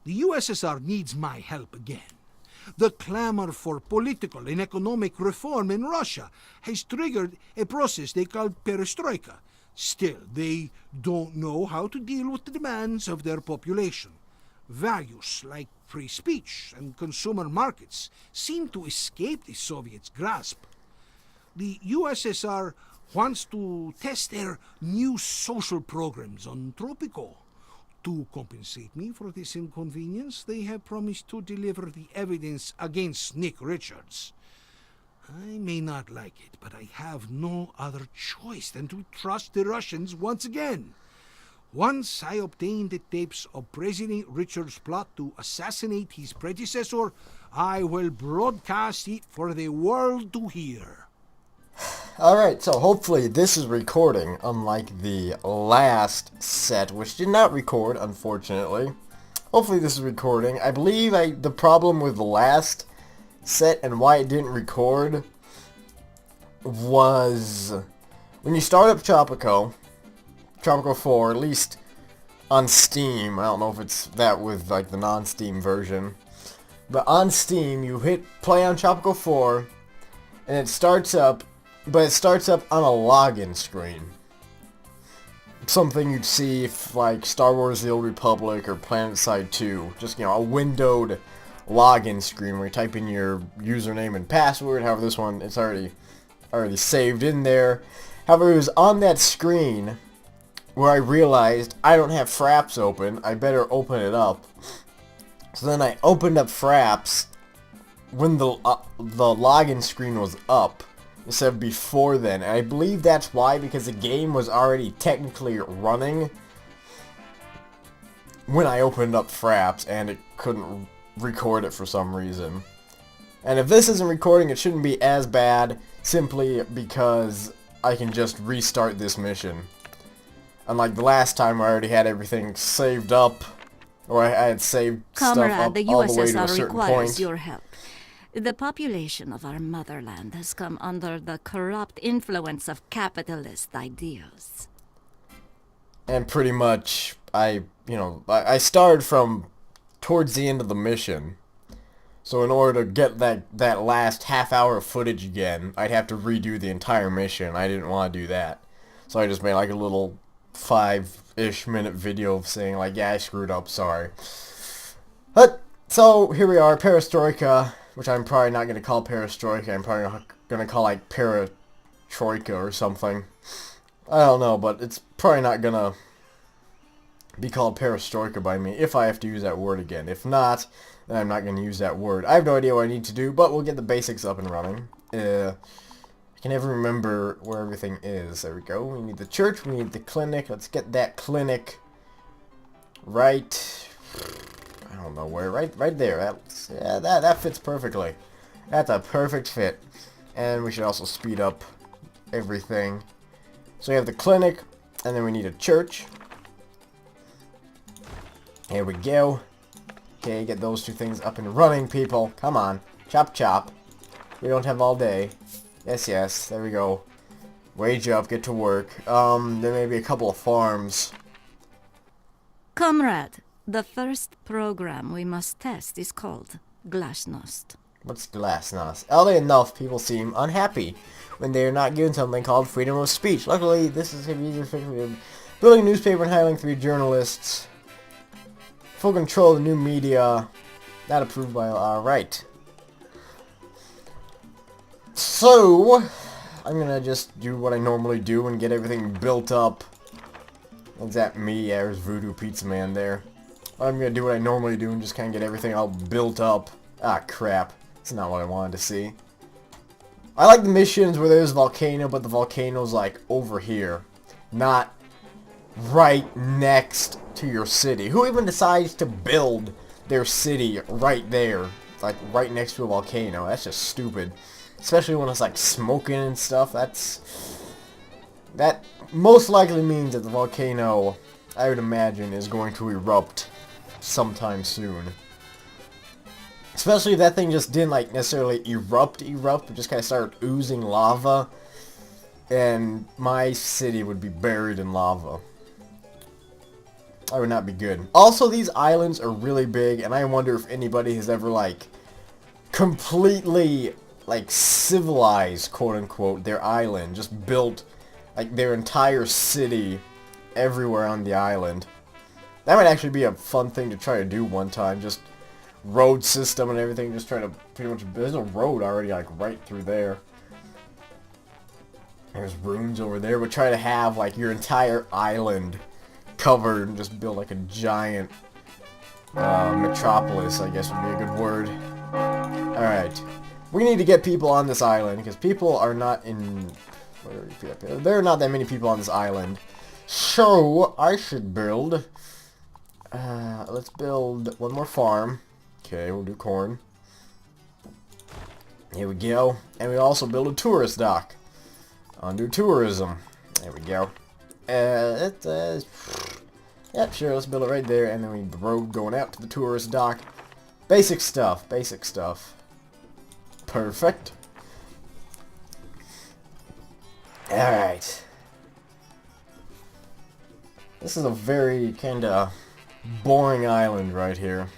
The USSR needs my help again. The clamor for political and economic reform in Russia has triggered a process they call Perestroika. Still, they don't know how to deal with the demands of their population. Values like free speech and consumer markets seem to escape the Soviets' grasp. The USSR wants to test their new social programs on Tropico. To compensate me for this inconvenience, they have promised to deliver the evidence against Nick Richards. I may not like it, but I have no other choice than to trust the Russians once again. Once I obtain the tapes of President Richards' plot to assassinate his predecessor, I will broadcast it for the world to hear. Alright, so hopefully this is recording, unlike the last set, which did not record, unfortunately. Hopefully this is recording. I believe the problem with the last set and why it didn't record was when you start up Tropico 4, at least on Steam. I don't know if it's that with like the non-Steam version, but on Steam you hit play on Tropico 4 and it starts up, but it starts up on a login screen. Something you'd see if like Star Wars The Old Republic or PlanetSide 2, just, you know, a windowed login screen where you type in your username and password. However, this one, it's already saved in there. However, it was on that screen where I realized I don't have Fraps open, I better open it up. So then I opened up Fraps when the login screen was up, instead of before then. And I believe that's why, because the game was already technically running when I opened up Fraps, and it couldn't record it for some reason. And if this isn't recording, it shouldn't be as bad, simply because I can just restart this mission. Unlike the last time where I already had everything saved up, or I had saved Comrade, stuff up the all the way to a USSR certain requires point. your help. The population of our motherland has come under the corrupt influence of capitalist ideas. And pretty much, I started from towards the end of the mission. So in order to get that last half hour of footage again, I'd have to redo the entire mission. I didn't want to do that. So I just made like a little 5-ish minute video of saying like, yeah, I screwed up, sorry. But, so here we are, Perestroika, which I'm probably not going to call Perestroika. I'm probably going to call like Perestroika or something. I don't know, but it's probably not going to be called Perestroika by me if I have to use that word again. If not, then I'm not going to use that word. I have no idea what I need to do, but we'll get the basics up and running. I can never remember where everything is. There we go. We need the church, we need the clinic. Let's get that clinic right, I don't know where, right there. That fits perfectly. That's a perfect fit. And we should also speed up everything. So we have the clinic, and then we need a church. Here we go. Okay, get those two things up and running, people. Come on. Chop chop. We don't have all day. Yes, there we go. Wage up, get to work. There may be a couple of farms. Comrade, the first program we must test is called Glasnost. What's Glasnost? Oddly enough, people seem unhappy when they are not given something called freedom of speech. Luckily, this is building a newspaper and hiring 3 journalists. Full control of the new media. Not approved by... Alright. So, I'm gonna just do what I normally do and get everything built up. Is that me? Yeah, there's Voodoo Pizza Man there. I'm gonna do what I normally do and just kind of get everything all built up. Ah, crap. That's not what I wanted to see. I like the missions where there's a volcano, but the volcano's like over here. Not right next to your city. Who even decides to build their city right there? Like right next to a volcano. That's just stupid. Especially when it's like smoking and stuff. That most likely means that the volcano, I would imagine, is going to erupt sometime soon. Especially if that thing just didn't like necessarily erupt, but just kind of started oozing lava. And my city would be buried in lava. That would not be good. Also, these islands are really big, and I wonder if anybody has ever, like, completely, like, civilized, quote-unquote, their island. Just built, like, their entire city everywhere on the island. That might actually be a fun thing to try to do one time. Just road system and everything. Just try to pretty much... There's a road already, like, right through there. There's ruins over there. But try to have, like, your entire island covered and just build, like, a giant metropolis, I guess would be a good word. Alright. We need to get people on this island, because people are not in... There are not that many people on this island. So, I should build... let's build one more farm. Okay, we'll do corn. Here we go. And we also build a tourist dock. Undo tourism. There we go. Yep, sure, let's build it right there, and then we have the road going out to the tourist dock. Basic stuff, basic stuff. Perfect. Alright. This is a very kinda boring island right here.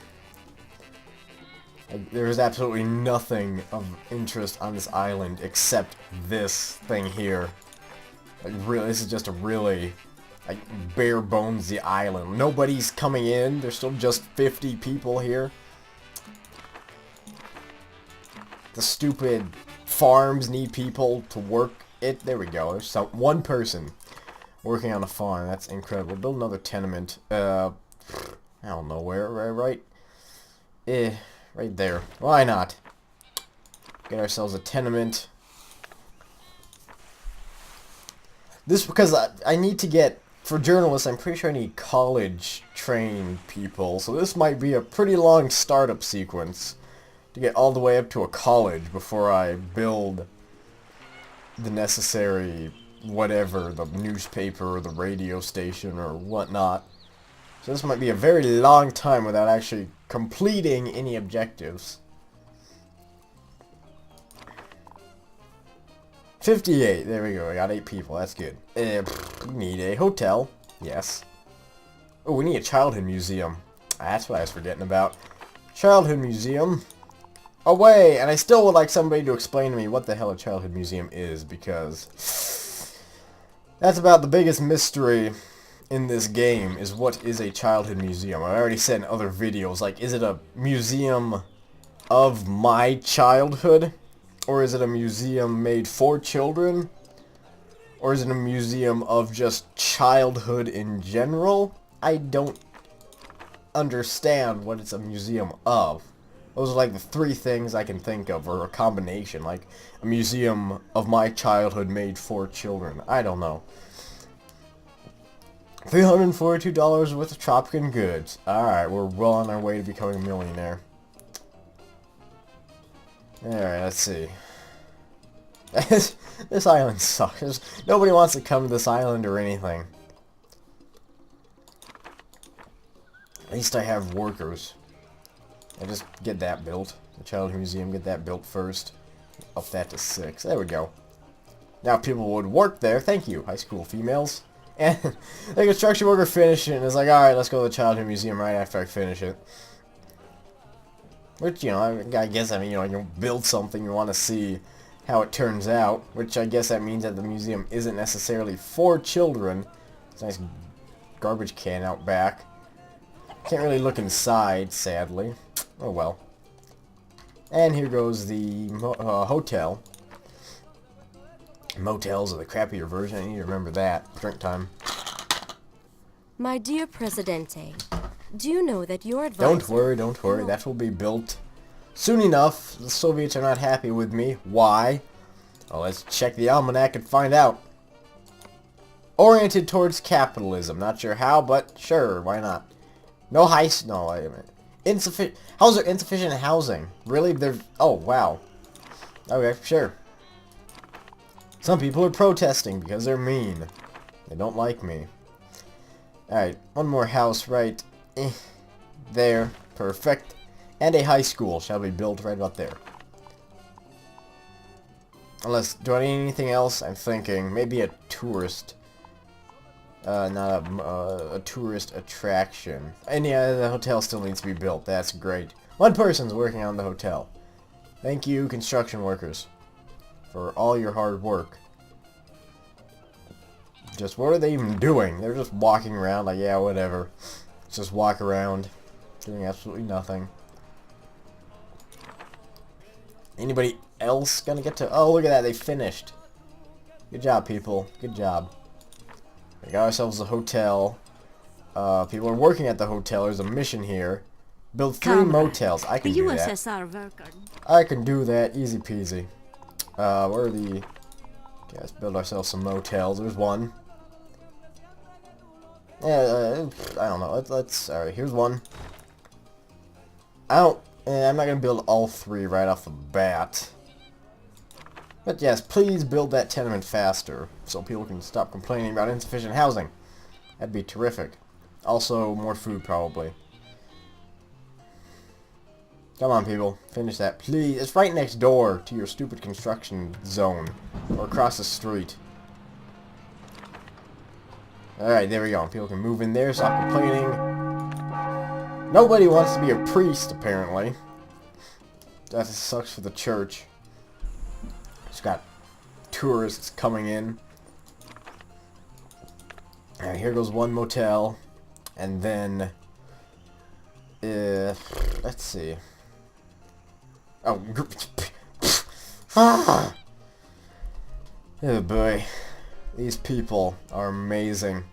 Like, there is absolutely nothing of interest on this island except this thing here. Like, really, this is just a really, like, bare bonesy island. Nobody's coming in. There's still just 50 people here. The stupid farms need people to work it. There we go. There's one person working on a farm. That's incredible. Build another tenement. I don't know where. Right? Right there. Why not? Get ourselves a tenement. This because I need to get, for journalists, I'm pretty sure I need college-trained people. So this might be a pretty long startup sequence to get all the way up to a college before I build the necessary whatever, the newspaper or the radio station or whatnot. So this might be a very long time without actually completing any objectives. 58, there we go, I got 8 people, that's good. We need a hotel, yes. Oh, we need a childhood museum. That's what I was forgetting about. Childhood museum. Away! And I still would like somebody to explain to me what the hell a childhood museum is, because that's about the biggest mystery in this game, is what is a childhood museum. I already said in other videos, like, is it a museum of my childhood? Or is it a museum made for children? Or is it a museum of just childhood in general? I don't understand what it's a museum of. Those are like the 3 things I can think of, or a combination, like a museum of my childhood made for children. I don't know. $342 worth of Tropican goods. Alright, we're well on our way to becoming a millionaire. Alright, let's see. This island sucks. Nobody wants to come to this island or anything. At least I have workers. I just get that built. The childhood museum, get that built first. Up that to 6. There we go. Now people would work there. Thank you, high school females. And the construction worker finished it and is like, alright, let's go to the childhood museum right after I finish it. Which, you know, I guess, I mean, you know, you build something, you want to see how it turns out. Which I guess that means that the museum isn't necessarily for children. It's a nice garbage can out back. Can't really look inside, sadly. Oh well. And here goes the hotel. Motels are the crappier version. I need to remember that. Drink time. My dear Presidente, do you know that your advisor... Don't worry, don't worry. That will be built soon enough. The Soviets are not happy with me. Why? Well, let's check the almanac and find out. Oriented towards capitalism. Not sure how, but sure, why not? No heist. No, wait a minute. Insufficient. How's there insufficient housing? Really? Oh, wow. Okay, sure. Some people are protesting because they're mean. They don't like me. Alright, one more house right there. Perfect. And a high school shall be built right about there. Unless, do I need anything else? I'm thinking maybe a tourist Not a tourist attraction. And yeah, the hotel still needs to be built. That's great. One person's working on the hotel. Thank you, construction workers, for all your hard work. Just what are they even doing? They're just walking around like, yeah, whatever. Just walk around, doing absolutely nothing. Anybody else gonna get to... Oh, look at that, they finished. Good job, people. Good job. We got ourselves a hotel. People are working at the hotel. There's a mission here. Build 3 Comrade, motels. I can the do that. USSR worker. I can do that. Easy peasy. Where are the... Okay, let's build ourselves some motels. There's one. Yeah, I don't know. Let's... Alright, here's one. I'm not gonna build all 3 right off the bat. But yes, please build that tenement faster, so people can stop complaining about insufficient housing. That'd be terrific. Also, more food, probably. Come on, people. Finish that, please. It's right next door to your stupid construction zone. Or across the street. Alright, there we go. People can move in there, stop complaining. Nobody wants to be a priest, apparently. That sucks for the church. Just got tourists coming in. Alright, here goes one motel. And then... let's see. Oh, oh boy. These people are amazing.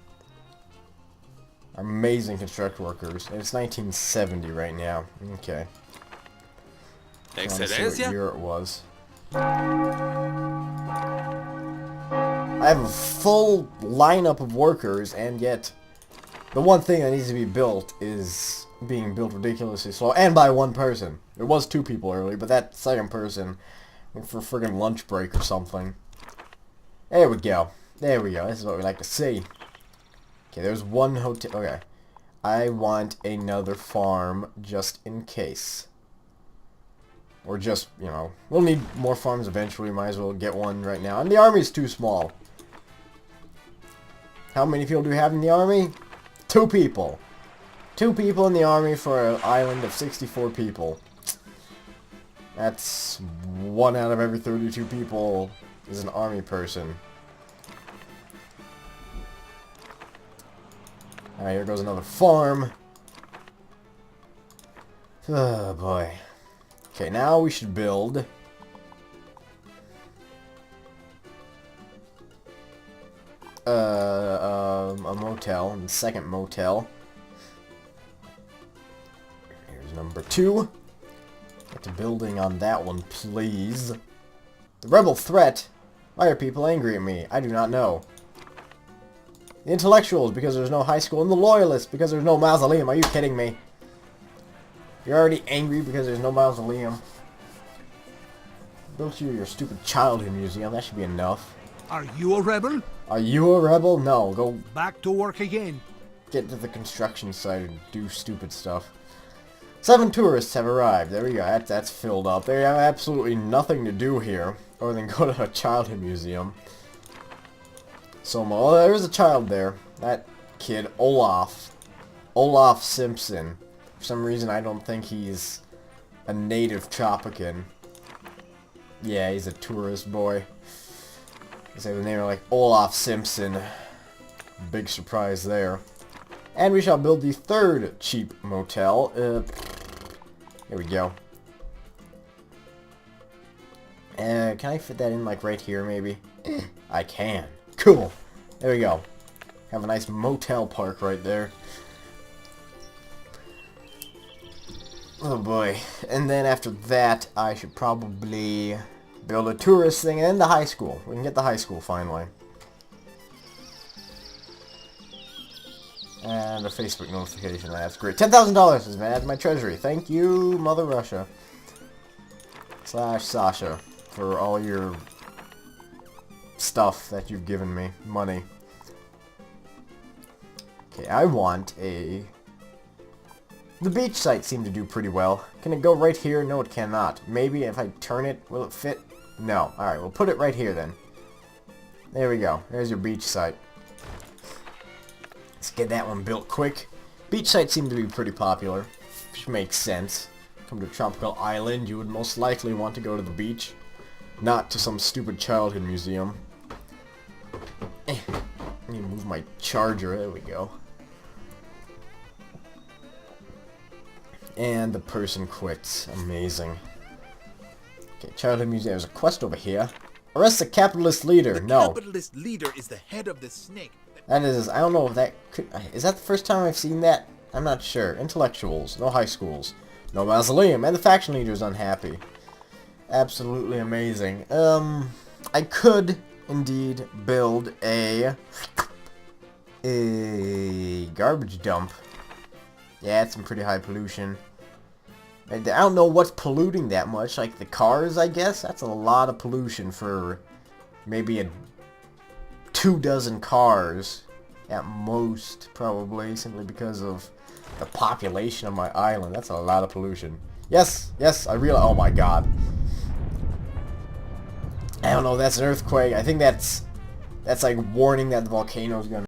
Amazing construction workers. And it's 1970 right now. Okay. Trying to see what year it was. I have a full lineup of workers, and yet the one thing that needs to be built is being built ridiculously slow, and by one person. There was 2 people earlier, but that second person went for a friggin' lunch break or something. There we go. There we go. This is what we like to see. Okay, there's one hotel. Okay. I want another farm just in case. Or just, you know, we'll need more farms eventually. Might as well get one right now. And the army's too small. How many people do we have in the army? 2 people. 2 people in the army for an island of 64 people. That's 1 out of every 32 people is an army person. Alright, here goes another farm. Oh boy. Okay, now we should build a motel, and the second motel. Here's number 2. Get to building on that one, please. The rebel threat? Why are people angry at me? I do not know. The intellectuals, because there's no high school, and the loyalists, because there's no mausoleum. Are you kidding me? You're already angry because there's no mausoleum. Built you your stupid childhood museum. That should be enough. Are you a rebel? Are you a rebel? No. Go Back to work again. get to the construction site and do stupid stuff. 7 tourists have arrived. There we go. That's filled up. They have absolutely nothing to do here other than go to a childhood museum. So, well, there's a child there. That kid, Olaf. Olaf Simpson. For some reason, I don't think he's a native Tropican. Yeah, he's a tourist boy. They say the name like Olaf Simpson. Big surprise there. And we shall build the 3rd cheap motel. Here we go. Can I fit that in like right here maybe? I can. Cool. There we go. Have a nice motel park right there. Oh boy. And then after that, I should probably build a tourist thing and then the high school. We can get the high school finally. And a Facebook notification. That's great. $10,000 has been added to my treasury. Thank you, Mother Russia. / Sasha. For all your stuff that you've given me. Money. Okay, I want a... The beach site seemed to do pretty well. Can it go right here? No, it cannot. Maybe if I turn it, will it fit? No. Alright, we'll put it right here then. There we go. There's your beach site. Let's get that one built quick. Beach sites seem to be pretty popular, which makes sense. Come to a tropical island, you would most likely want to go to the beach, not to some stupid childhood museum. I need to move my charger. There we go. And the person quits. Amazing. Okay, childhood museum. There's a quest over here. Arrest the capitalist leader. The No. capitalist leader is the head of the snake. That is, I don't know if that could, is that the first time I've seen that? I'm not sure. Intellectuals, no high schools, no mausoleum, and the faction leader is unhappy. Absolutely amazing. I could indeed build a garbage dump. Yeah, it's some pretty high pollution. I don't know what's polluting that much, like the cars, I guess? That's a lot of pollution for maybe 24 cars at most, probably, simply because of the population of my island. That's a lot of pollution. Yes, I realize. Oh my god. I don't know, that's an earthquake. I think that's like warning that the volcano is gonna